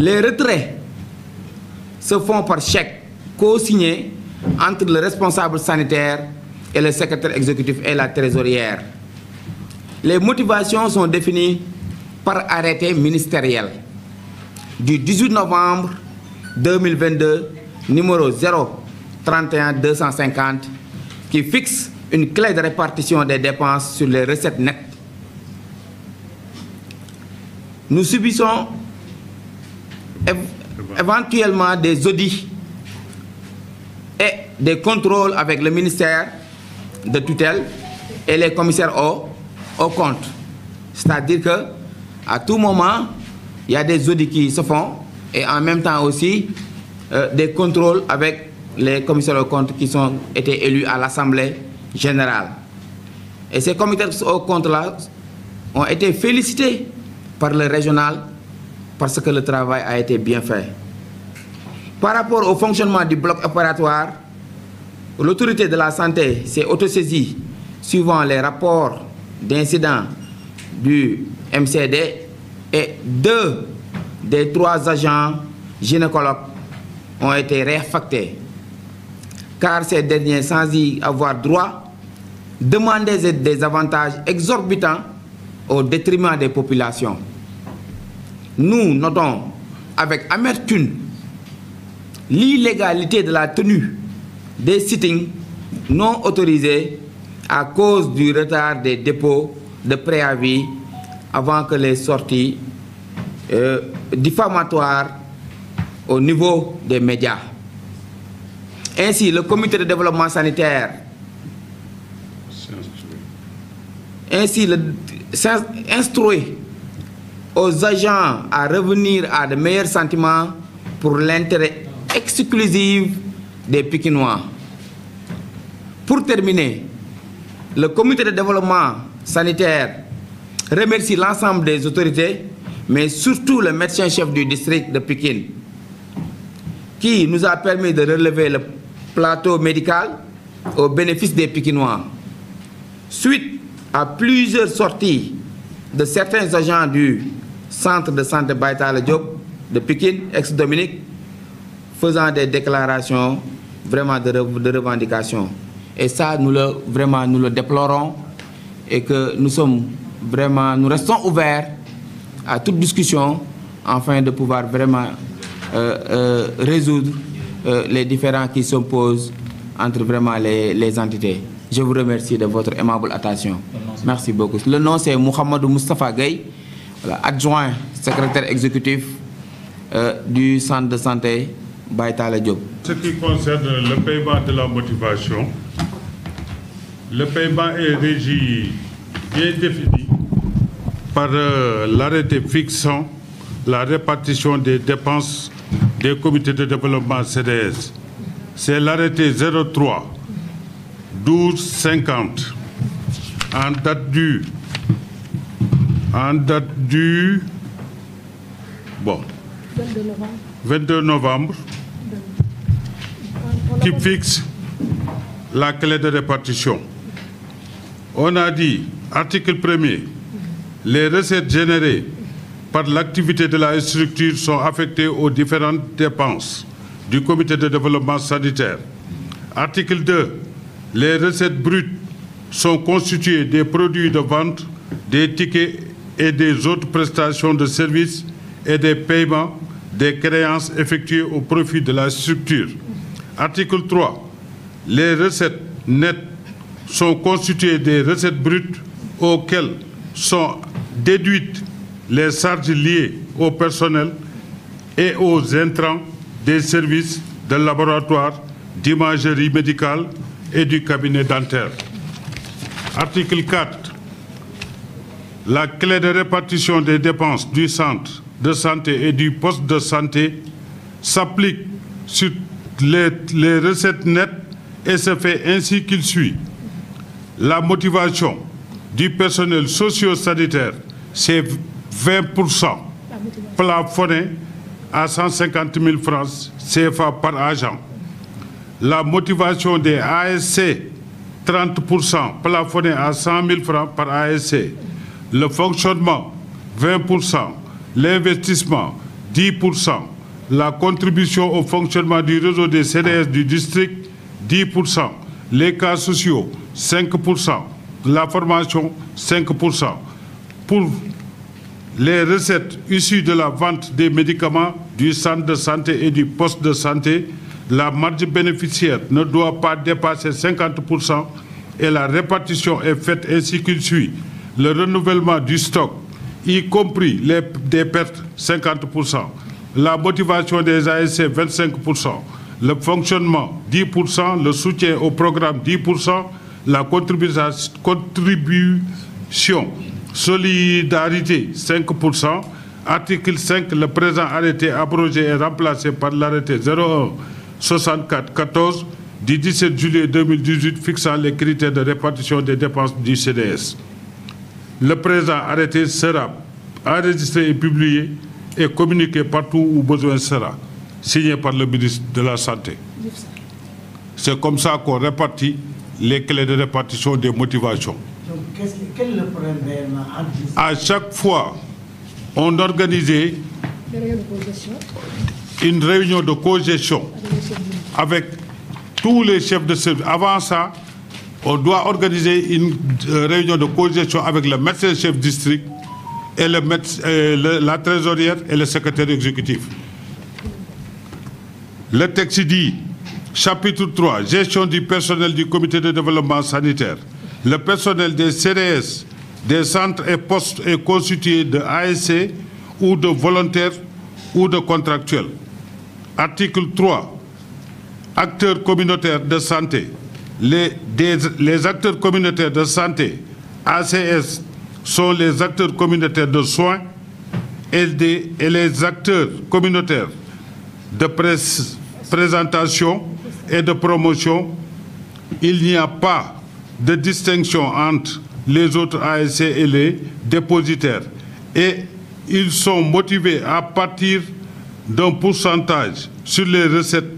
Les retraits se font par chèque co-signé entre le responsable sanitaire et le secrétaire exécutif et la trésorière. Les motivations sont définies par arrêté ministériel du 18 novembre 2022, numéro 031-250, qui fixe une clé de répartition des dépenses sur les recettes nettes. Nous subissons éventuellement des audits et des contrôles avec le ministère de tutelle et les commissaires au compte. C'est-à-dire qu'à tout moment, il y a des audits qui se font et en même temps aussi des contrôles avec les commissaires au compte qui ont été élus à l'Assemblée générale. Et ces commissaires au compte-là ont été félicités par le régional parce que le travail a été bien fait. Par rapport au fonctionnement du bloc opératoire, l'autorité de la santé s'est autosaisie suivant les rapports d'incidents du MCD et 2 des 3 agents gynécologues ont été réaffectés car ces derniers, sans y avoir droit, demandaient des avantages exorbitants au détriment des populations. Nous notons avec amertume l'illégalité de la tenue des sittings non autorisés à cause du retard des dépôts de préavis avant que les sorties diffamatoires au niveau des médias. Ainsi, le comité de développement sanitaire instruit aux agents à revenir à de meilleurs sentiments pour l'intérêt exclusif des Pikinois. Pour terminer, le comité de développement sanitaire remercie l'ensemble des autorités, mais surtout le médecin-chef du district de Pikine, qui nous a permis de relever le plateau médical au bénéfice des Pikinois. Suite à plusieurs sorties de certains agents du centre de santé Baïtala Diop de Pikine, ex-Dominique, faisant des déclarations vraiment de revendication. Et ça, nous le déplorons et que nous restons ouverts à toute discussion afin de pouvoir vraiment résoudre les différends qui s'opposent entre vraiment les entités. Je vous remercie de votre aimable attention. Merci beaucoup. Le nom c'est Mohamedou Moustapha Gueye, voilà, adjoint secrétaire exécutif du centre de santé Baïtala Diop. Ce qui concerne le paiement de la motivation, le paiement est régi bien défini par l'arrêté fixant la répartition des dépenses des comités de développement CDS. C'est l'arrêté 03-12-50 en date du 22 novembre qui fixe la clé de répartition. On a dit, article 1er, les recettes générées par l'activité de la structure sont affectées aux différentes dépenses du comité de développement sanitaire. Article 2, les recettes brutes sont constituées des produits de vente, des tickets et des autres prestations de services et des paiements des créances effectuées au profit de la structure. Article 3, les recettes nettes sont constituées des recettes brutes auxquelles sont déduites les charges liées au personnel et aux intrants des services de laboratoire, d'imagerie médicale et du cabinet dentaire. Article 4. La clé de répartition des dépenses du centre de santé et du poste de santé s'applique sur les recettes nettes et se fait ainsi qu'il suit. La motivation du personnel socio-sanitaire, c'est 20% plafonné à 150 000 francs CFA par agent. La motivation des ASC, 30% plafonné à 100 000 francs par ASC. Le fonctionnement, 20%. L'investissement, 10%. La contribution au fonctionnement du réseau des CDS du district, 10%. Les cas sociaux, 5%. La formation, 5%. Pour les recettes issues de la vente des médicaments du centre de santé et du poste de santé, la marge bénéficiaire ne doit pas dépasser 50% et la répartition est faite ainsi qu'il suit. Le renouvellement du stock, y compris des pertes, 50%. La motivation des ASC, 25%. Le fonctionnement, 10%. Le soutien au programme, 10%. La contribution solidarité, 5%. Article 5, le présent arrêté abrogé est remplacé par l'arrêté 01-64-14 du 17 juillet 2018 fixant les critères de répartition des dépenses du CDS. Le présent arrêté sera enregistré et publié et communiqué partout où besoin sera, signé par le ministre de la Santé. C'est comme ça qu'on répartit les clés de répartition des motivations. Donc, quel est le problème réellement? À chaque fois, on organisait une réunion de co-gestion avec tous les chefs de service. Avant ça, on doit organiser une réunion de co-gestion avec le médecin-chef district et la trésorière et le secrétaire exécutif. Le texte dit, chapitre 3, gestion du personnel du comité de développement sanitaire. Le personnel des CDS, des centres et postes est constitué de ASC ou de volontaires ou de contractuels. Article 3, acteurs communautaires de santé. Les acteurs communautaires de santé, ACS, sont les acteurs communautaires de soins et les acteurs communautaires de présentation et de promotion. Il n'y a pas de distinction entre les autres ASC et les dépositaires. Et ils sont motivés à partir d'un pourcentage sur les recettes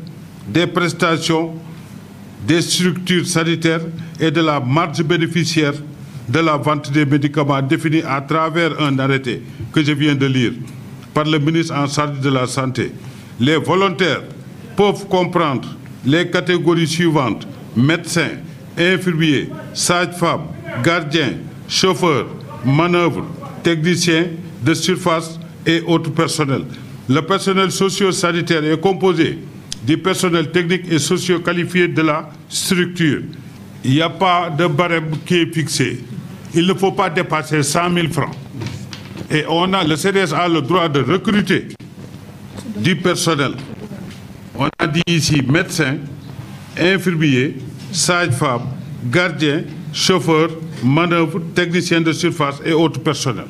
des prestations des structures sanitaires et de la marge bénéficiaire de la vente des médicaments définie à travers un arrêté que je viens de lire par le ministre en charge de la Santé. Les volontaires peuvent comprendre les catégories suivantes: médecins, infirmiers, sages-femmes, gardiens, chauffeurs, manœuvres, techniciens de surface et autres personnels. Le personnel socio-sanitaire est composé du personnel technique et socio-qualifié de la structure. Il n'y a pas de barème qui est fixé. Il ne faut pas dépasser 100 000 francs. Et le CDS a le droit de recruter du personnel. On a dit ici médecins, infirmiers, sages-femmes, gardiens, chauffeurs, manœuvres, techniciens de surface et autres personnels.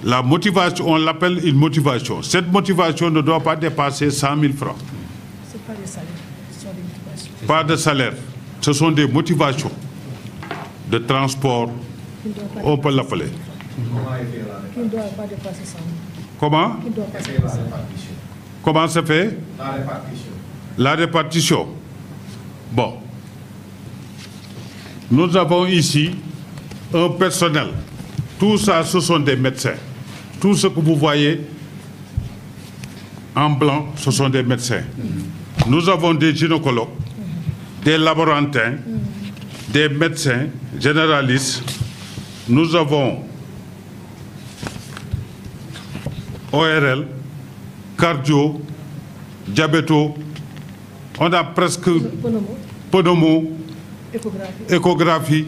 La motivation, on l'appelle une motivation. Cette motivation ne doit pas dépasser 100 000 francs. Ce n'est pas des salaires, ce sont des motivations. Pas de salaire. Ce sont des motivations de transport, on peut l'appeler. Qui ne doit pas dépasser 100 000. Comment? Qui ne doit pas dépasser 100 000. Comment se fait? La répartition. La répartition. Bon. Nous avons ici un personnel. Tout ça, ce sont des médecins. Tout ce que vous voyez en blanc, ce sont des médecins. Nous avons des gynécologues, des laborantins, des médecins généralistes. Nous avons ORL, cardio, diabéto. On a presque pneumo, échographie.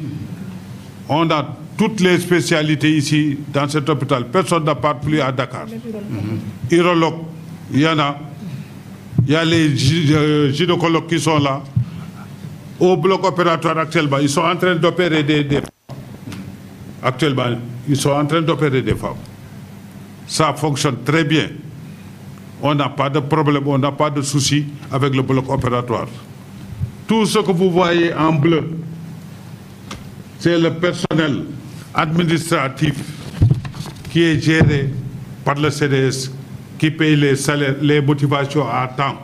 On a toutes les spécialités ici dans cet hôpital. Personne ne part plus à Dakar. Urologue, il y en a. Il y a les gynécologues qui sont là. Au bloc opératoire actuellement, ils sont en train d'opérer des femmes. Actuellement, ils sont en train d'opérer des femmes. Ça fonctionne très bien. On n'a pas de problème, on n'a pas de souci avec le bloc opératoire. Tout ce que vous voyez en bleu, c'est le personnel administratif qui est géré par le CDS, qui paye les salaires, les motivations à temps.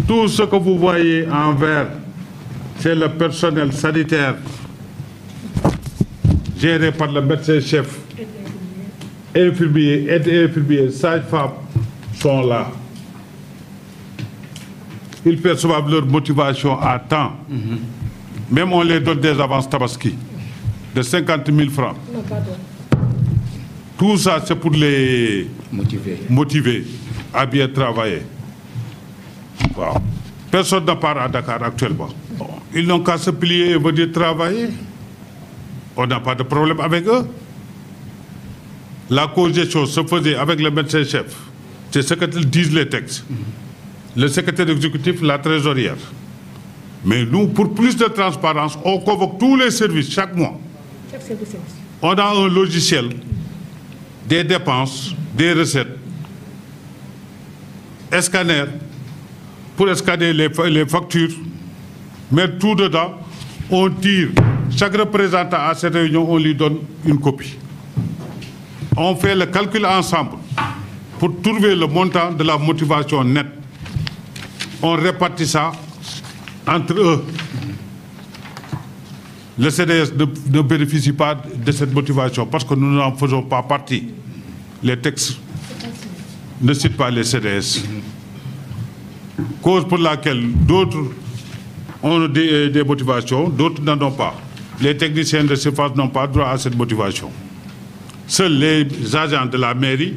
Tout ce que vous voyez en vert, c'est le personnel sanitaire géré par le médecin-chef infirmiers, aides-infirmiers, sages-femmes sont là. Ils perçoivent leur motivation à temps. Même on les donne des avances tabaski de 50 000 francs. Non, pardon. Tout ça, c'est pour les motiver à bien travailler. Wow. Personne ne part à Dakar actuellement. Ils n'ont qu'à se plier et venir travailler. On n'a pas de problème avec eux. La cause des choses se faisait avec le médecin-chef. C'est ce que disent les textes. Le secrétaire exécutif, la trésorière. Mais nous, pour plus de transparence, on convoque tous les services chaque mois. Chaque service. On a un logiciel des dépenses, des recettes, scanner pour scanner les factures, mettre tout dedans, on tire. Chaque représentant à cette réunion, on lui donne une copie. On fait le calcul ensemble pour trouver le montant de la motivation nette. On répartit ça entre eux. Le CDS ne bénéficie pas de cette motivation parce que nous n'en faisons pas partie. Les textes ne citent pas les CDS. Cause pour laquelle d'autres ont des motivations, d'autres n'en ont pas. Les techniciens de surface n'ont pas droit à cette motivation. Seuls les agents de la mairie,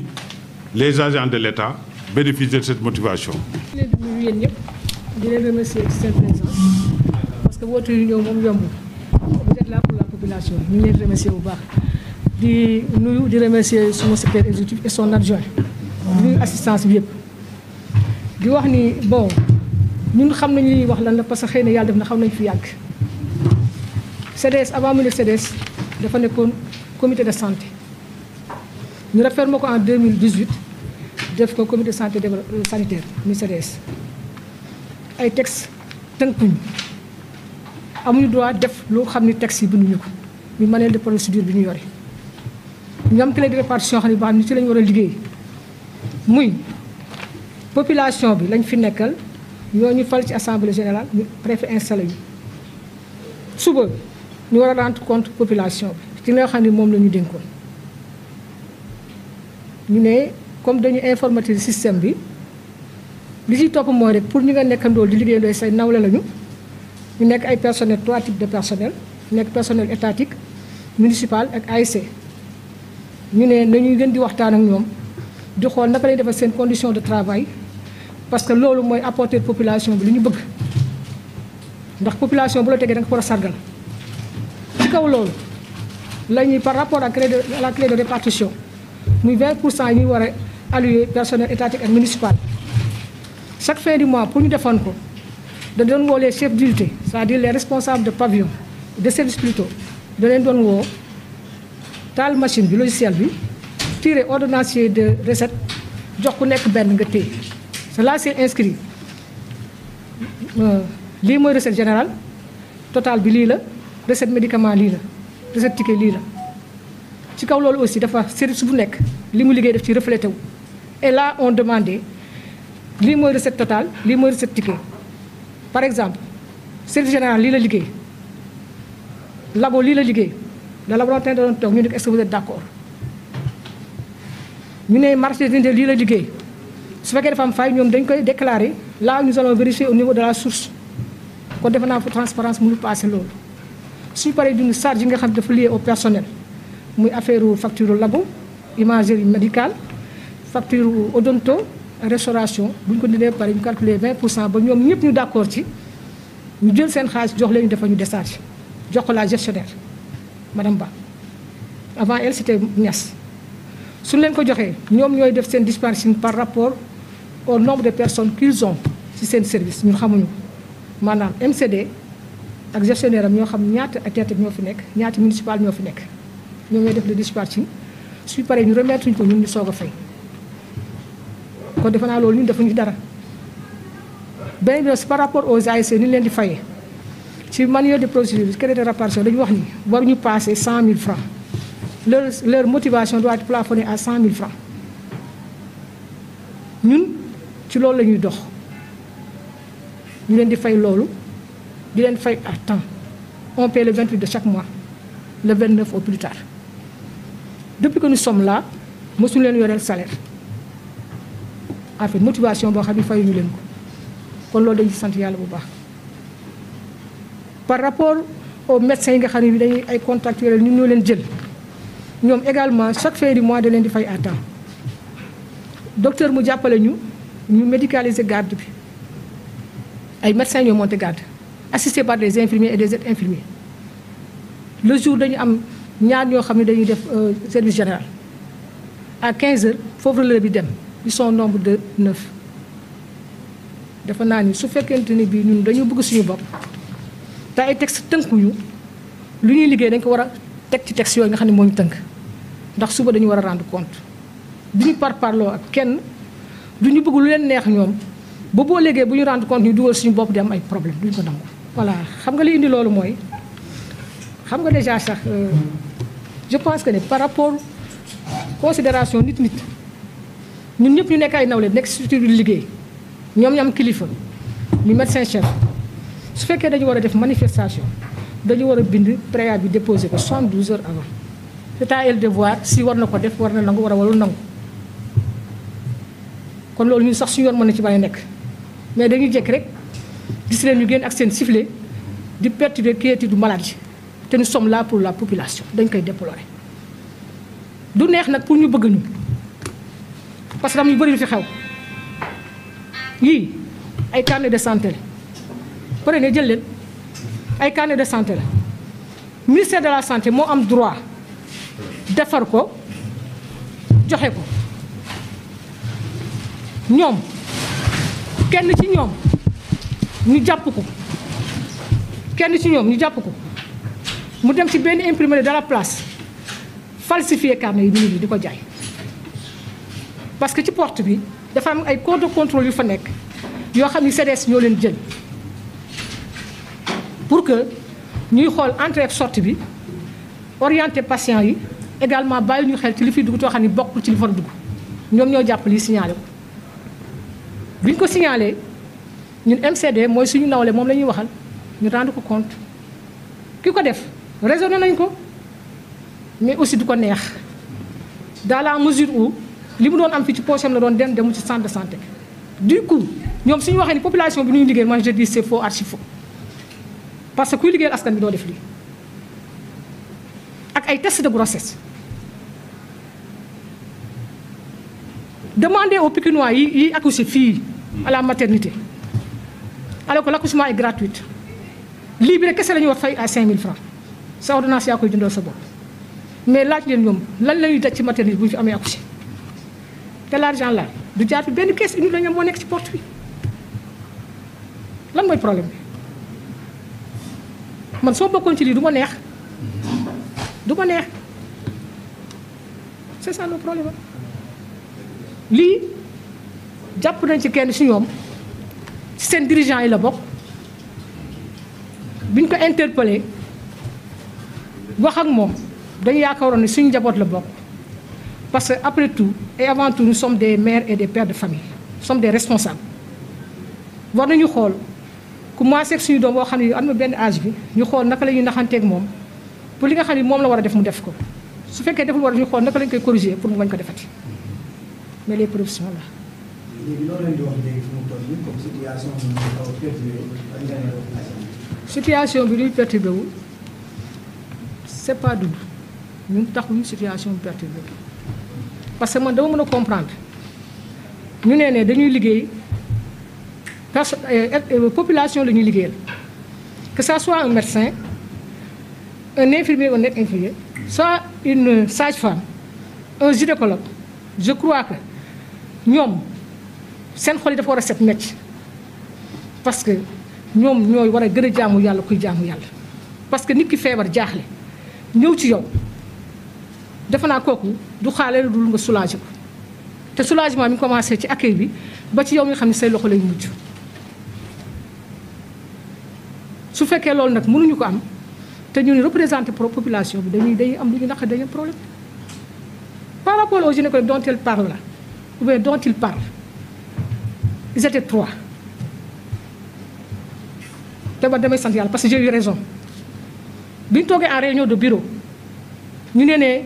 les agents de l'État bénéficient de cette motivation. Je les remercie de cette présence parce que votre réunion, vous êtes là pour la population. Nous les remercions au bas. Nous remercions son secrétaire exécutif et son adjoint. Nous assistance bien. Di wax ni bon ñun xam nañ li wax lan la parce que xëy na yàlla def na xam nañ fi yàgg. CDS avant mu nekk CDS dafa nekkoon comité de santé. Ñu réformé ko en 2018 def ko comité de santé sanitaire muy CDS. Ay textes tënkuñu amuñu droit def loo xam ni textes yi binduñu ko muy manuel de procédure bi ñu yore. ñu am clé de répartition xam ne boo xam ne ci lañu war a liggéey muy population bi lañ fi nekkal ñoo ñu fal ci assemblée générale ñu préfet installé ñu suba ñu war a rendre compte population bi ci nga xam ne moom la ñu dénkoon ñu ne comme dañu informatiser système bi li ci topp mooy rek pour ñu nga nekkandool di liggéeyandoo say nawle lañu ñu nekk ay personnel 3 types de personnel nekk personnel étatique municipal ak ASC ñu ne nañuy gën di waxtaan ak ñoom di xool naka lay defal seen condition de travail parce que loolu mooy apporter population bi li ñu bëgg ndax population bu la tegee da nga ko war a sargal ci kaw loolu la ñuy par rapport à la clé de répartition muy 20% yi ñuy war a allouer personnel étatique ak municipal chaque fin du mois pour ñu defoon ko da doon woo les chefs d'unité c'est-à-dire les responsables de pavillon de service plutôt da leen doon woo taal machine bi logiciel bi tirer ordonnancier de recette jox ku nekk benn nga téye cela c'est inscrit lii mooy recette générale total bi lii la recette médicament lii la recette ticket lii la ci kaw loolu aussi dafa service bu nekk li mu liggéey def ci reflété wu et là on demandait lii mooy recette totale lii mooy recette ticket par exemple service général lii la liggéey labo lii la liggéey le laboratoire da doon toog ñu ne est-ce que vous êtes d'accord ñu ne marché de lii la liggéey su fekkee dafa am fay ñoom dañ koy déclarer là nous allons vérifier au niveau de la source kon defe naa fa transparence mënul passé loolu suñu paree d'une charge yi nga xam ne dafa lié au personnel muy affaire facture labo imagerie médicale facture odonto restauration bu ñu ko dindee pare ñu calculer 20% ba ñoom ñëpp ñu d'accord ci ñu jël seen xaalis jox leen ñu defal ñu décharge jox ko la gestionnaire madame Ba avant elle c'était Niass suñ leen ko joxee ñoom ñooy def seen dispatching par rapport au nombre de personnes qu'ils ont ci seen service ñun xamuñu maanaam MCD ak gestionnaire am ñoo xam ñaata atteinte ñoo fi nekk ñaata municipal ñoo fi nekk ñoom ñooy def le dispatching suñu paree ñu remettre ñu ko ñun ñu soog a fay kon defe naa loolu ñun defuñu dara beneen bi nag par rapport aux ASC ni leen di fayee ci manuel de procédure clé de répartition dañu wax ni waruñu passer 100 000 francs leur motivation doit être plafonnée à 100 000 francs ñun ci loolu la ñuy dox ñu leen di fay loolu di leen fay à temps on paie le 28 de chaque mois le 29 au plus tard depuis que nous sommes là mosuñu leen yoreel salaire en fait motivation boo xam ne fayuñu leen ko kon loolu dañuy sant yàlla bu baax. par rapport aux médecins yi nga xam ne dañuy ay contractuels ñun ñoo leen jël ñoom également chaque fin du mois da leen di fay à temps docteur mu jàppale ñu médicaliser garde bi ay médecins ñoo monté garde assisté par des infirmiers et des aides infirmiers le jour dañu am ñaar ñoo xam ne dañuy def service général à 15 heures foofu relais bi dem ils sont nombre de 9 dafa naa ni su fekkente ni bii ñun dañu bëgg suñu bopp te ay texte tënkuñu lu ñuy liggéey dañ ko war a teg ci texte yooyu nga xam ne moo ñu tënk ndax suba dañu war a rendre compte duñu parparloo ak kenn duñu bëgg lu leen neex ñoom ba boo léegi bu ñu rendre compte ñu dugal suñu bopp di am ay problème duñu ko nangu. voilà xam nga li indi loolu mooy xam nga déjà sax je pense que ne par rapport considération nit ñun ñëpp ñu nekk ay nawle nekk structure di liggéey ñoom ñu am kilifa ñu médecin chef su fekkee dañu war a def manifestation dañu war a bind préavis bi déposé ko 72 heures avant c'est à elle de voir si war na ko def war na nangu war a warul nangu kon loolu ñun sax suñu yoon mën na ci bañ a nekk mais dañuy jekk rek gis leen ñu génn ak seen sifflet di perturber quiétude du malade te nous sommes là pour la population dañ koy déplorer du neex nag pour ñu bëgg ñu parce que am yu bëri lu fi xew yii ay carnet de santé la pare ne jël leen ay carnet de santé la ministère de la santé moo am droit defar ko joxe ko ñoom kenn ci ñoom ñu jàpp ko mu dem ci benn imprimerie de la place falsifier carnet yi nit ñi di ko jaay parce que ci porte bi dafa am ay corps de contrôle yu fa nekk yoo xam ni CDS ñoo leen jël pour que ñuy xool entrée ak sortie bi orienté patient yi également bàyyi ñu xel ci li fiy dugg too xam ni bokkul ci li fa dugg ñoom ñoo jàpp lii signalé ko bi ñu ko signalé ñun MCD mooy suñu nawle moom la ñuy waxal ñu rendre ko compte ki ko def raisonné nañ ko mais aussi du ko neex dans la mesure où li mu doon am fii ci poche am la doon dem ci centre de santé du coup ñoom suñu waxee ni population bi nu ñu liggéey moi je dis c'est faux archi faux parce que kuy liggéeyal askan bi doo def lii ak ay test de grossesse demandez aux Pikinois yi accouché fii à la maternité alors que l'accouchement est gratuit lii bi rek kese la ñuy wax fay à 5000 francs sa ordonnance yaa koy jëndal sa bopp mais laaj leen ñoom lan la ñuy daj ci maternité bu ñu fi amee accouché te l'argent là du jaar fi benn caisse unique la ñu moo nekk ci porte bi lan mooy problème bi man soo bokkoon ci lii du ma neex c'est ça le problème lii jàpp nañ ci kenn ci ñoom ci seen dirigeant yi la bokk biñ ko interpellé wax ak moom dañu yaakaaroon ne suñu njaboot la bokk parce que après tout et avant tout nous sommes des mères et des pères de famille nous sommes des responsables war nañu xool commencé ak suñu doom boo xam ne am na benn âge bi ñu xool naka la ñuy naxanteeg moom pour li nga xam ne moom la war a def mu def ko su fekkee deful war a ñu xool naka lañ koy corriger pour mu bañ ko defati mais les preuves sont là. léegi loolu lañ di wax léegi fu mu toll nii comme situation bi ñu xaw a perturbé. situation bi ñuy perturbé wu c'est pas dund ñun taxuñu situation bi perturbé parce que man dama mën a comprendre ñu ne dañuy liggéey population la ñuy liggéeyal que ça soit un médecin un infirmier ou un infirmier soit une sage-femme un gynécologue je crois que ñoom seen xol yi dafa war a set mecc parce que ñoom ñooy war a gën a jaamu yàlla kuy jaamu yàlla parce que nit ki feebar jaaxle ñëw ci yow defe naa kooku du xaale dul nga soulager ko te soulagement mi ngi commencé ci accueil bi ba ci yow nga xam ne say loxo lay mujj su fekkee loolu nag mënuñu ko am te ñun représenté population bi dañuy am lu ñu naq dañuy problème par rapport aux gynécologues dont elle parle là ou bien dont il parle ils étaient 3 te ba damay sant yàlla parce que j'ai eu raison bi ñu toogee en réunion de bureau ñu ne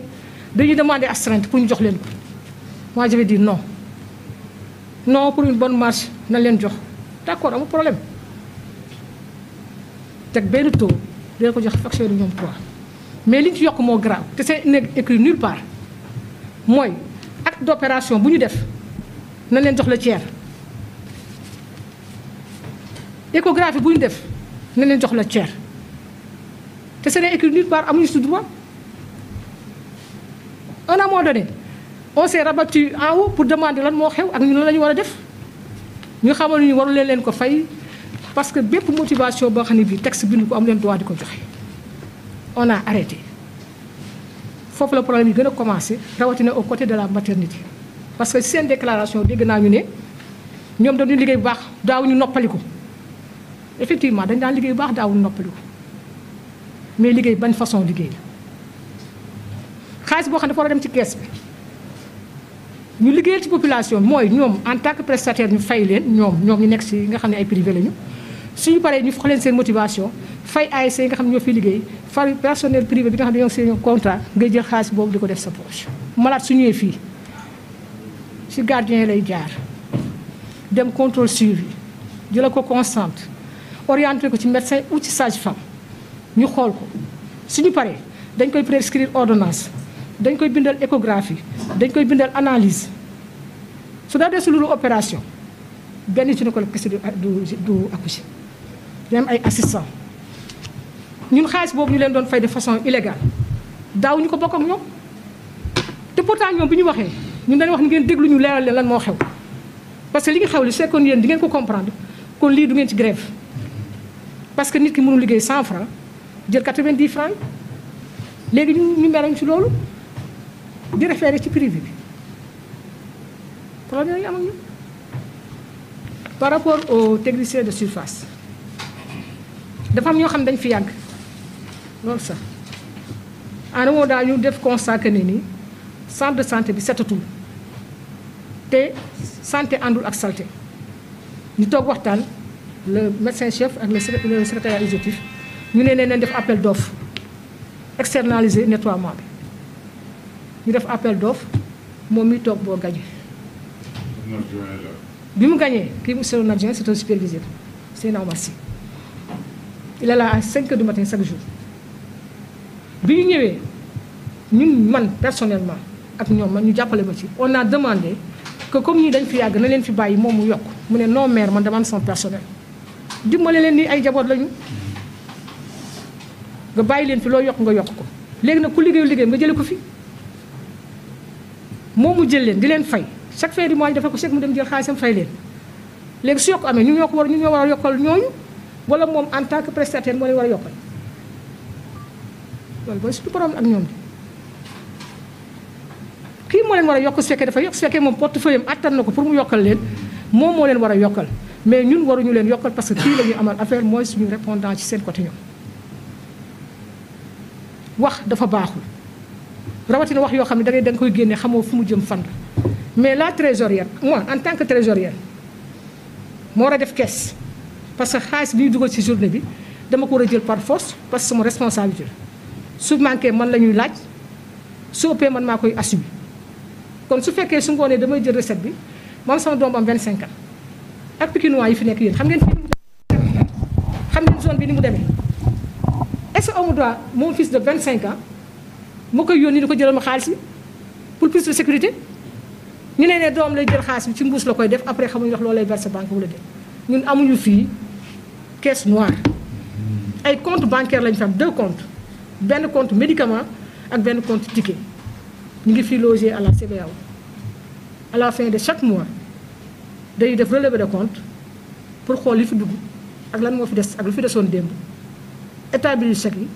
dañuy demander astreinte pour ñu jox leen ko moi je vais dire non non pour une bonne marche na leen jox d'accord amul problème teg benn taux dina ko jox facture ñoom 3 mais li ñu ci yokk moo grave te c'est écrit nulle part mooy acte d'opération bu ñu def na leen jox le tiers échographie bu ñu def na leen jox le tiers te c'est écrit nulle part amuñu si droit. À un moment donné on s'est rabattu en haut pour demander lan moo xew ak ñu lan la ñu war a def ñu xamal ñu waru leen ko fay parce que bépp motivation boo xam ne bii texte bi ñu ko am leen droit di ko joxe on a arrêté foofu la problème yi gën a commencé rawatina au côté de la maternité parce que seen déclaration dégg naa ñu ne ñoom dañuy liggéey bu baax daawuñu noppaliku effectivement dañ daan liggéey bu baax daawuñu noppaliku mais liggéey ban façon liggéey la xaalis boo xam ne dafa war a dem ci kees bi ñu liggéeyal ci population mooy ñoom en tant que prestataire ñu fay leen ñoom ñu nekk ci nga xam ne ay privé lañu suñu paree ñu fox leen seen motivation fay ASC nga xam ne ñoo fiy liggéey fay personnel privé bi nga xam ne ñoo seen contrat ngay jël xaalis boobu di ko def sa poche. malade su ñëwee fii ci gardien lay jaar dem contrôle suivi jëla ko constante orienté ko ci médecin ou ci sage-femme ñu xool ko suñu paree dañ koy prescrire ordonnance dañ koy bindal échographie dañ koy bindal analyse su daa dee su loolu opération benn ci ne ko la kese du accoucher dem ay assistant ñun xaalis boobu ñu leen doon fay de façon illégale daaw ñu ko bokk ak ñoom te pourtant ñoom bi ñu waxee ñun dañu wax ni ngeen déglu ñu leeral leen lan moo xew parce que li nga xew li fekkoon yéen di ngeen ko comprendre kon lii du ngeen ci grève parce que nit ki mënul liggéey 100 francs jël 90 francs léegi ñu meroon ci loolu di référé ci privé bi problème yooyu am ak ñu par rapport aux techniciens de surface dafa am ñoo xam dañ fi yàgg loolu sax en un daal ñu def constat que ne ni centre de santé bi setatul te santé àndul ak salté ñu toog waxtaan le médecin chef ak le secrétariat exécutif ñu ne leen def appel d'offre externaliser nettoiement bi ñu def appel d'offre moom mi toog boo gagné. bi mu gagné kii mu c'est un adjoint c'est un superviseur c'est Omar Sy il est là à 5 heures du matin chaque jour bi ñu ñëwee ñun man personnellement ak ñoom man ñu jàppale ma ci on a demandé que comme ñii dañ fi yàgg na leen fi bàyyi moom mu yokk mu ne non maire man dama am son personnel dimbale leen ni ay jaboot lañu nga bàyyi leen fi loo yokk nga yokk ko léegi nag ku liggéey nga jële ko fi moom mu jël leen di leen fay chaque fin du mois ñu defal ko chèque mu dem jël xaalisam fay leen léegi su yokk amee ñun ñoo war a yokkal ñooñu wala moom en tant que prestataire moo leen war a yokkal loolu mooy surtout problème ak ñoom bi kii moo leen war a yokk su fekkee dafa yokk su fekkee moom portefeuille am attan na ko pour mu yokkal leen moom moo leen war a yokkal mais ñun waruñu leen yokkal parce que kii la ñuy amal affaire mooy suñu répondant ci seen côté ñoom wax dafa baaxul rawatina wax yoo xam ne da nga koy génne xamoo fu mu jëm fan la mais la trésorière moi en tant que trésorière moo war a def caisse parce que xaalis bi ñu dugal ci journée bi dama ko war a jël par force parce que sama responsabilité su manqué man la ñuy laaj su ëppee man maa koy assumer kon su fekkee su ngoonee damay jël recette bi man sama doom am 25 ans ak pikinois yi fi nekk yéen xam ngeen xam ngeen zone bi ni mu demee est-ce que amu droit mon fils de 25 ans moo koy yónni di ko jëlal ma xaalis bi pour plus de sécurité ñu ne doom lay jël xaalis bi ci mbuus la koy def après xamuñu wax loolu lay verser banque wala def ñun amuñu fii caisse noire ay compte bancaire lañu fi am 2 comptes benn compte médicament ak benn compte ticket ñu ngi fii logé à la CBAO à la fin de chaque mois dañuy def relevé de compte pour xool li fi dugg ak lan moo fi des ak lu fi desoon démb établir chèque yi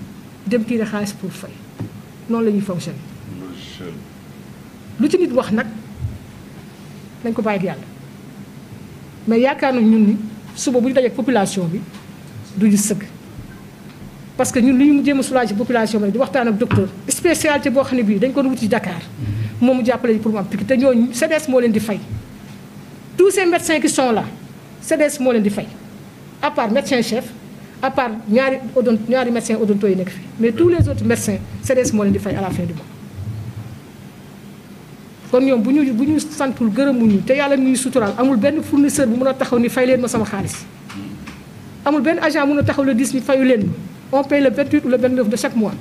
dem tirer xaalis pour fay noonu la ñuy fonctionner lu ci nit wax nag dañ ko bàyyi ak yàlla mais yaakaar nañ ñun ni suba bu ñu dajee population bi du ñu sëgg parce que ñun li ñu jéem a soulager population bi di waxtaan ak docteur spécialité boo xam ne bii dañ ko wuti Dakar moom mu jàppale pour mu am piqûre te ñooñu CDS moo leen di fay tous ces médecins qui sont là CDS moo leen di fay à part médecin chef à part ñaari médecins odonto yi nekk fii mais tous les autres médecins CDS moo leen di fay à la fin du mois kon ñoom bu ñu santul gërëmuñu te yàlla ñuy suturaal amul benn fournisseur bu mën a taxaw ni fay leen ma sama xaalis amul benn agent mën a taxaw le 10 ni fayu leen ma on paye le 28 ou le 29 de chaque mois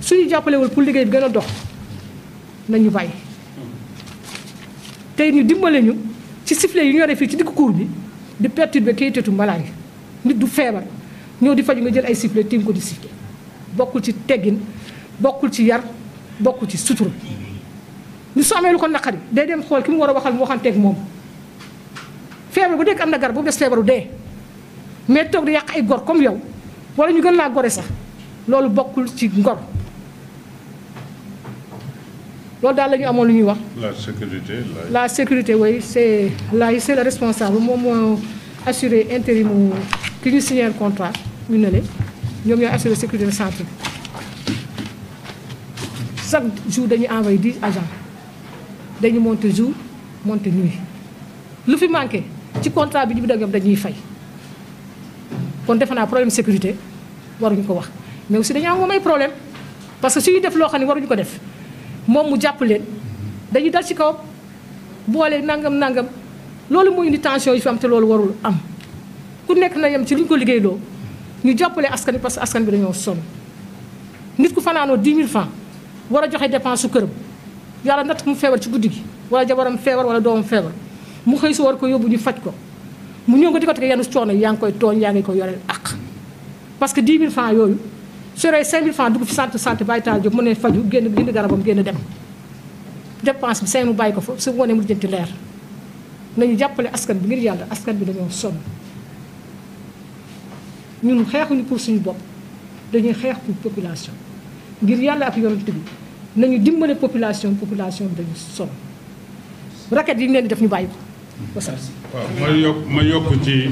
suñu jàppalewul pour liggéey bi gën a dox nañu bàyyi tey ñu dimbale ñu ci sifflet yi ñu yore fii ci diggu cour bi di perturber kayitu malade yi nit du feebar ñëw di faju nga jël ay sifflet tiim ko di sifflet bokkul ci teggin bokkul ci yar bokkul ci sutura ñu su amee lu ko naqari day dem xool ki mu war a waxal mu waxanteeg moom feebar bu nekk am na garab bu des feebaru dee mais toog di yàq ay gor comme yow wala ñu gën laa gore sax loolu bokkul ci ngor loolu daal la ñu amoon lu ñuy wax. La sécurité oui c'est le responsable moom moo assuré intérim ki ñu signé contrat ñu ne le ñoom ñooy assuré sécurité de centre bi chaque jour dañuy envoyé 10 agents dañuy monter jour monter nuit lu fi manqué ci contrat bi ñu bi ñoom dañuy fay kon defe naa problème sécurité waruñu ko wax mais aussi dañu am moom ay problème parce que suñuy def loo xam ne waruñu ko def moom mu jàpp leen dañuy dal ci kaw boole nangam loolu mooy indi tension yi fi am te loolu warul am ku nekk na yem ci li ñu ko liggéeyloo ñu jàppale askan bi parce que askan bi dañoo sonn nit ku fanaanoo 10 000 francs war a joxe dépense su këram yàlla natt mu feebar ci guddi gi wala jabaram feebar wala doomam feebar mu xëy si war ko yóbbu ñu faj ko mu ñëw nga di ko tege yenn coono yaa ngi koy tooñ yaa ngi koy yoreel ak parce que 10 000 francs yooyu su yoree 5 000 francs dugg fi santé bàyyi taal jóg mu ne faju génn dindi garabam génn dem dépense bi 5 mu bàyyi ko fa su ngoonee mu jënti leer nañu jàppale askan bi ngir yàlla askan bi dañoo sonn ñun xeexuñu pour suñu bopp dañuy xeex pour population ngir yàlla ak yonent bi nañu dimbale population bi dañu sonn raket yi ñu leen di def ñu bàyyi ko wasal waaw ma yokk ci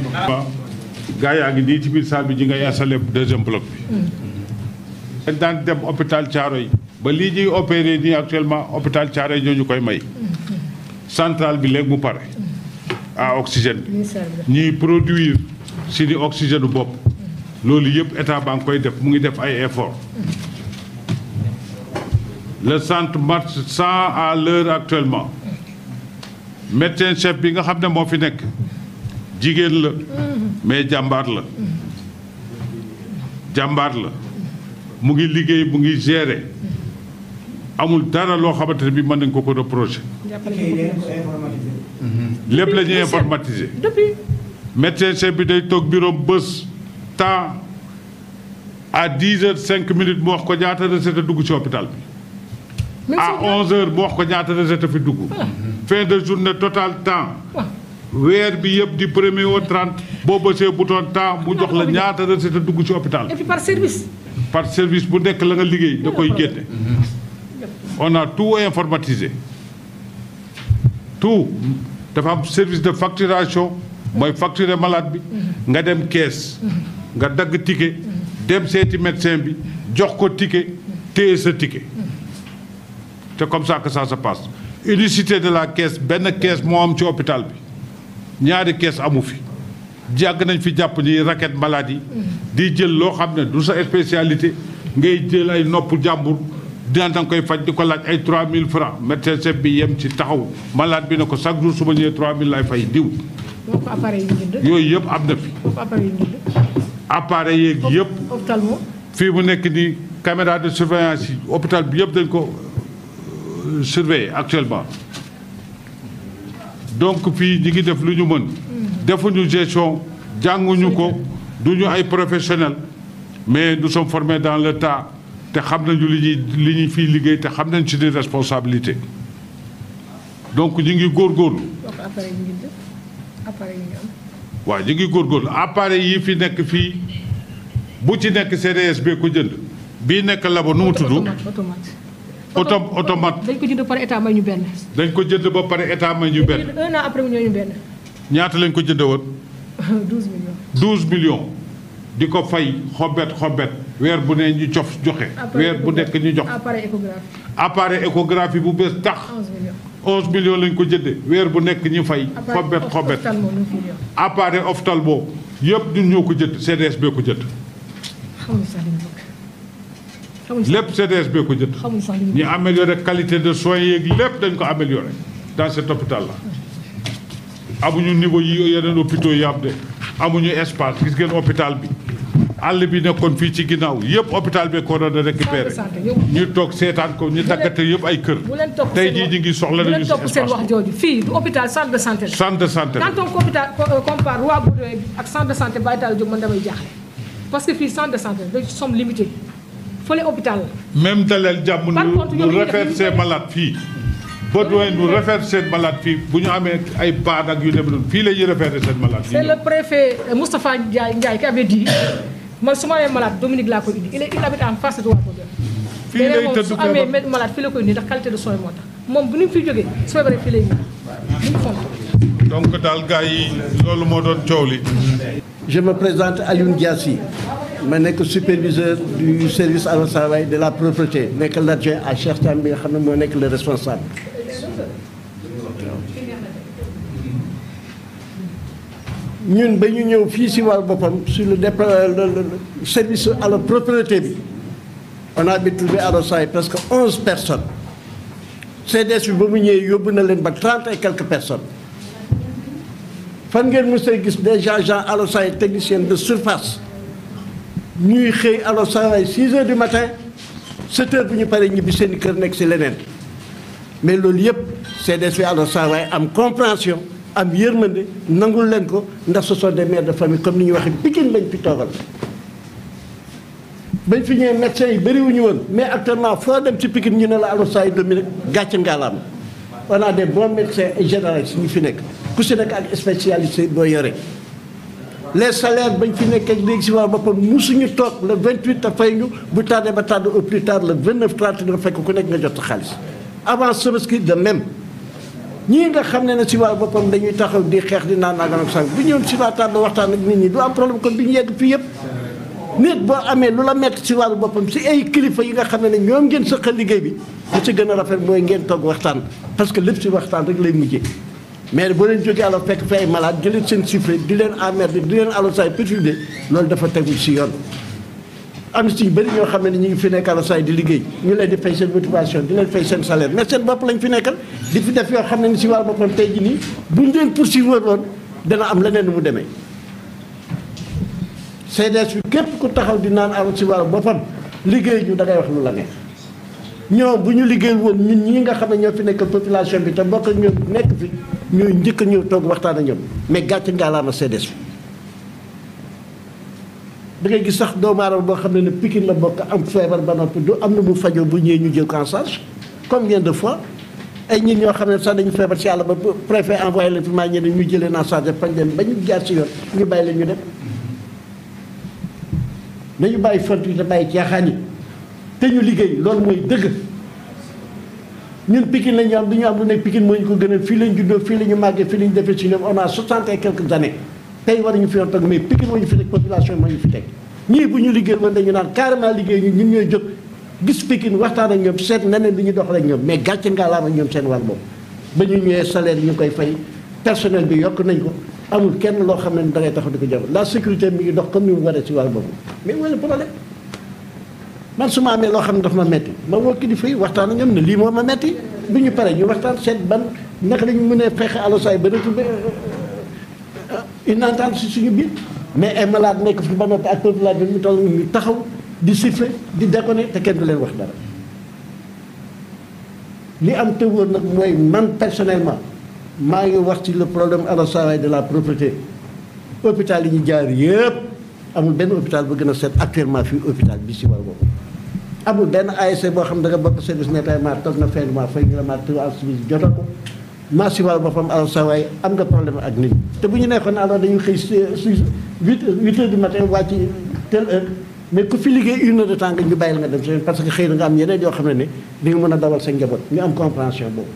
gaa yaa ngi nii ci biir salle bi ji nga installé deuxième bloc bi dañ daan dem hôpital Thiaroye ba lii ñuy opéré nii actuellement hôpital Thiaroye ñoo ñu koy may centrale bi léegi mu pare à oxygène bi ñuy produire si di oxygène bopp loolu yëpp état baa ngi koy def mu ngi def ay effort le centre marche 100 à l'heure actuellement médecin chef bi nga xam ne moo fi nekk jigéen la mais jàmbaar la mu ngi liggéey mu ngi gérer amul dara loo xamante ne bi mën nañ ko reprocher lépp la ñuy informatiser médecin chef bi day toog bureau bés temps à 10h05 mu wax ko ñaata recette dugg ci hôpital bi à 11h mu wax ko ñaata recette fi dugg fin de journée total temps weer bi yëpp di 1er au 30 boo bësee bouton temps mu jox la ñaata recette dugg ci hôpital et puis par service bu nekk la nga liggéey da koy génne on a tout informatisé tout dafa am service de facturation mooy facturer malade bi nga dem caisse nga dagg ticket dem seeti médecin bi jox ko ticket téye sa ticket c'est comme ça que ça se passe unicité de la caisse benn caisse moo am ci hôpital bi ñaari caisse amu fi jàgg nañ fi jàpp ni raquette maladie di jël loo xam ne du sa spécialité ngay jël ay nopp jàmbur danga koy faj di ko laaj ay 3000 francs médecin chef bi yem ci taxaw malade bi ne ko chaque jour su ma ñëwee 3000 lay fay diw yooyu yëpp am na fi appareil yeeg yëpp fii mu nekk ni caméra de surveillance yi hôpital bi yëpp dañ ko surveiller actuellement donc fii ñi ngi def lu ñu mën defuñu gestion jànguñu ko duñu ay professionnels mais nous sommes formés dans le tas te xam nañu li ñuy fii liggéey te xam nañ ci des responsabilités donc ñu ngi góorgóorlu waaw ñu ngi góorgóorlu appareil yi fi nekk fii bu ci nekk CDS bee ko jënd bii nekk labo nu mu tudd automate dañ ko jënd ba pare état may ñu benn. dañ ko jënd ba pare état may ñu benn. un an après mu ñëw ñu benn. ñaata lañ ko jënd woon. 12 millions. 12 millions di ko fay xobet weer bu ne ñu joxe. weer bu nekk ñu jox. appareil échographie bu bees tax. 11 millions lañ ko jëndee weer bu nekk ñu fay. xobet appareil ophtalmo yëpp ñun ñoo ko jënd CDS bee ko jënd. lépp CDS bee ko jënd. ñu améliorer qualité de soins yeeg lépp dañ ko améliorer dans cet hôpital là. amuñu niveau yi yeneen hôpitaux yi am de amuñu espace gis ngeen hôpital bi àll bi nekkoon fii ci ginnaaw yëpp hôpital bi ko doon récupérer ñu toog seetaan ko ñu daggate yëpp ay kër. tey jii ñu ngi soxla nañu si espace. seen wax jooju fii du hôpital centre de santé la. centre de santé la quand on compare Roi Baudouin ak centre de santé Baye Talla Diop man damay jaaxle parce que fii centre de santé dañu sommes limités fële hôpital la. même Dalal Jàmm nous réfère ses malades fii. Baudouin nous réfère seen malade fii bu ñu amee ay paan ak yu dem noonu fii la ñuy référé seen malade. c'est le préfet Moustapha Ndiaye qui avait dit man su ma amee malade Dominique laa koy indi il habite en face de Roi Baudouin. fii lay tëdd su amee malade fii la koy indi ndax qualité de soins moo tax moom bu ñu fi jógee su feebaree fii lay indi ñu fonk. donc daal gars yi loolu moo doon coow li. Je me présente Alioune Diassi ma nekk superviseur du service à la travail de la propreté nekk l'adjoint à Cheikh Thiam bi nga xam ne moo nekk le responsable. ñun ba ñu ñëw fii si wàllu boppam sur le service à la propreté bi on a bi trouvé à Rosaay presque 11 personnes CDS bi ba mu ñëwee yóbbu na leen ba 30 et quelques personnes. fan ngeen mos a gis des agents à Rosaay techniciens de surface ñuy xëy à Rosaay 6 heures du matin 7 heures bu ñu paree ñibbi seen kër nekk si leneen mais loolu yëpp CDS bi à Rosaay am compréhension am yërmande nangul leen ko ndax ce sont des mères de famille comme ni ñu waxee Pikine lañ fi toogal. bañ fi ñëwee médecins yi bëriwuñu woon mais actuellement foo dem ci Pikine ñu ne la à Rosaay Dominique gàcce ngaalaam on a des bons médecins et généralistes ñu fi nekk. ku si nekk ak spécialité boo yore les salaires bañ fi nekkee léegi si wàllu boppam musuñu toog le 28 te fay ñu bu tardé ba tardé au plus tard le 29 30 nga fekk ku nekk nga jot sa xaalis avant Tabaski de même ñii nga xam ne si wàllu boppam dañuy taxaw di xeex di naan nagam ak sang bu ñëw si waa tardé waxtaan ak nit ñi du am problème kon bi ñu yegg fii yëpp nit boo amee lu la metti si wàllu boppam si ay kilifa yi nga xam ne ñoom ngeen sëqal liggéey bi li si gën a rafet mooy ngeen toog waxtaan parce que lépp si waxtaan rek lay mujjee. mais boo leen jógee alors fekk fi ay malade di leen seen chiffre di leen emmerder di leen alosaay perturbé loolu dafa tegul si yoon am na si ñu bëri ñoo xam ne ñu ngi fi nekk alosaay di liggéey ñu leen di fay seen motivation di leen fay seen salaire mais seen bopp lañ fi nekkal di fi def yoo xam ne ni si wàllu boppam tey jii nii buñ leen poursuivre woon dana am leneen nu mu demee CDS bi képp ku taxaw di naan alo si wàllu boppam liggéey ñu da ngay wax lu la neex ñoom bu ñu liggéey woon ñun ñii nga xam ne ñoo fi nekk population bi te bokk ak ñoom nekk fi ñooy njëkk a ñëw toog waxtaan ak ñoom mais gàcce ngaalaama CDS bi da ngay gis sax doomu aadama boo xam ne Pikine la bokk am feebar ba noppi du am na mu fajoo bu ñëwee ñu jël ko en charge combien de fois ay ñit ñoo xam ne sax dañu feebar si àll ba préfet envoyé leen fi maa ñeneen ñu jëlee en charge fañ leen ba ñu jaar si yoon ñu bàyyi leen ñu dem nañu bàyyi font yi te bàyyi caaxaan yi te ñu liggéey loolu mooy dëgg ñun Pikine la ñu am du ñu am lu nekk Pikine moo ñu ko gënal fii lañ juddoo fii la ñu màggee fii la ñu defee si ñoom on a 60 et quelques années tey war ñu fi yoon toog mais Pikine moo ñu fi nekk population moo ñu fi teg ñii bu ñu liggéey woon dañu naan carrément liggéey ñu ñun ñooy jóg gis Pikine waxtaan ak ñoom seet neneen li ñu doxal ak ñoom mais gàcce ngaalaam ak ñoom seen wàll boobu ba ñu ñëwee salaire yi ñu koy fay personnel bi yokk nañ ko amul kenn loo xam ne da ngay taxaw di ko jox la sécurité mi ngi dox comme ni mu waree si wàll boobu mais wala problème man su ma amee loo xam ne daf ma metti ma woo kilifa yi waxtaan ak ñoom ne lii moo ma metti bu ñu paree ñu waxtaan seet ban naka la ñu mën a fexe alosaay ba retrouver une entente si suñu biir mais ay malade nekk fi ba noppi ak population bi mu toll ñu taxaw di siffler di déconner te kenn du leen wax dara li am te wóor nag mooy man personnellement maa ngi wax ci le problème alosaay de la propreté hôpital yi ñu jaar yëpp amul benn hôpital bu gën a set actuellement fii hôpital bi si war boobu amul benn ASC boo xam ne da nga bokk service nettoiement toog na fin du mois fay ñu la ma tur entreprise jotoo ko maa si wàllu boppam alors sa waay am nga problème ak nit ñi te bu ñu nekkoon alors dañuy xëy si 8 heures du matin wàcc telle heure mais ku fi liggéey 1 heure de temps nga ñu bàyyi la nga dem si parce que xëy na nga am yeneen yoo xam ne ni di nga mën a dawal sa njaboot ñu am compréhension boobu